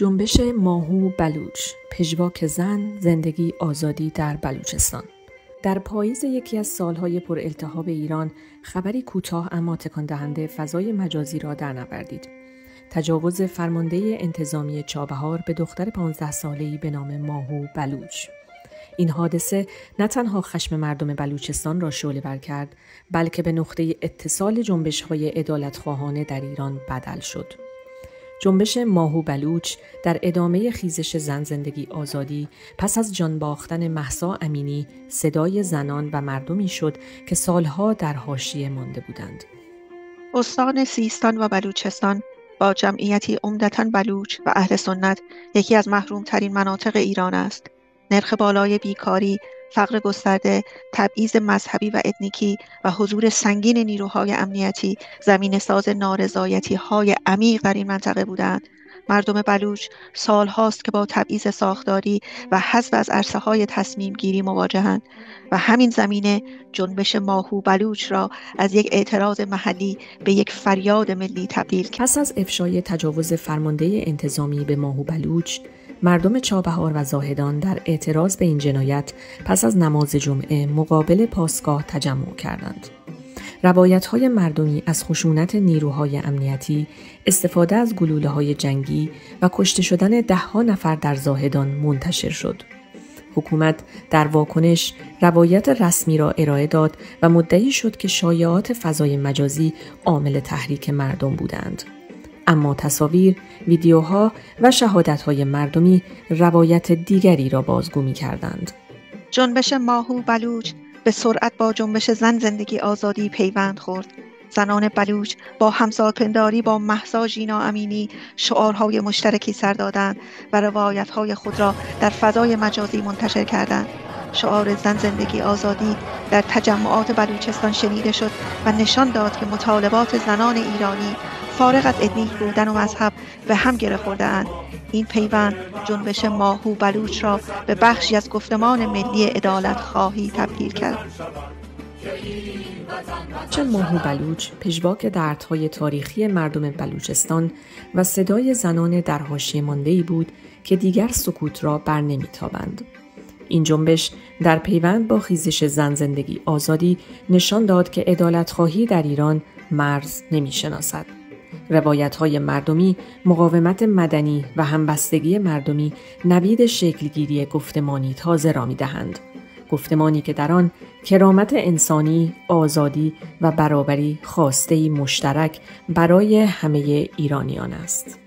جنبش ماهو بلوچ، پژواک زن، زندگی آزادی در بلوچستان. در پاییز یکی از سالهای پر التهاب ایران، خبری کوتاه اما تکان دهنده فضای مجازی را درنوردید. تجاوز فرمانده انتظامی چابهار به دختر 15 ساله‌ای به نام ماهو بلوچ. این حادثه نه تنها خشم مردم بلوچستان را شعله‌ور کرد، بلکه به نقطه اتصال جنبش‌های عدالت‌خواهانه در ایران بدل شد. جنبش ماهو بلوچ در ادامه خیزش زن زندگی آزادی پس از جان باختن مهسا امینی صدای زنان و مردمی شد که سالها در حاشیه مانده بودند. استان سیستان و بلوچستان با جمعیتی عمدتاً بلوچ و اهل سنت یکی از محرومترین مناطق ایران است. نرخ بالای بیکاری، فقر گسترده، تبعیض مذهبی و اتنیکی و حضور سنگین نیروهای امنیتی زمینه‌ساز نارضایتی‌های عمیق در این منطقه بودند. مردم بلوچ سالهاست که با تبعیض ساختاری و حذف از عرصه‌های تصمیم گیری مواجهند و همین زمینه جنبش ماهو بلوچ را از یک اعتراض محلی به یک فریاد ملی تبدیل کرد. پس از افشای تجاوز فرمانده انتظامی به ماهو بلوچ، مردم چابهار و زاهدان در اعتراض به این جنایت پس از نماز جمعه مقابل پاسگاه تجمع کردند. روایت‌های مردمی از خشونت نیروهای امنیتی، استفاده از گلوله‌های جنگی و کشته شدن ده‌ها نفر در زاهدان منتشر شد. حکومت در واکنش روایت رسمی را ارائه داد و مدعی شد که شایعات فضای مجازی عامل تحریک مردم بودند. اما تصاویر، ویدیوها و شهادت‌های مردمی روایت دیگری را بازگو می‌کردند. جنبش ماهو بلوچ به سرعت با جنبش زن زندگی آزادی پیوند خورد. زنان بلوچ با همساکنداری با مهسا ژینا امینی شعارهای مشترکی سر دادند و روایت‌های خود را در فضای مجازی منتشر کردند. شعار زن زندگی آزادی در تجمعات بلوچستان شنیده شد و نشان داد که مطالبات زنان ایرانی فارغ از اتنیک بودن و مذهب به هم گره خورده‌اند. این پیوند جنبش ماهو بلوچ را به بخشی از گفتمان ملی عدالت خواهی تبدیل کرد. چون ماهو بلوچ پژواک دردهای تاریخی مردم بلوچستان و صدای زنان در حاشیه مانده‌ای بود که دیگر سکوت را بر نمی‌تابند. این جنبش در پیوند با خیزش زن زندگی آزادی نشان داد که عدالت‌خواهی در ایران مرز نمی‌شناسد. روایت‌های مردمی، مقاومت مدنی و همبستگی مردمی نوید شکلگیری گفتمانی تازه را می‌دهند. گفتمانی که در آن کرامت انسانی، آزادی و برابری خواسته‌ای مشترک برای همه ایرانیان است.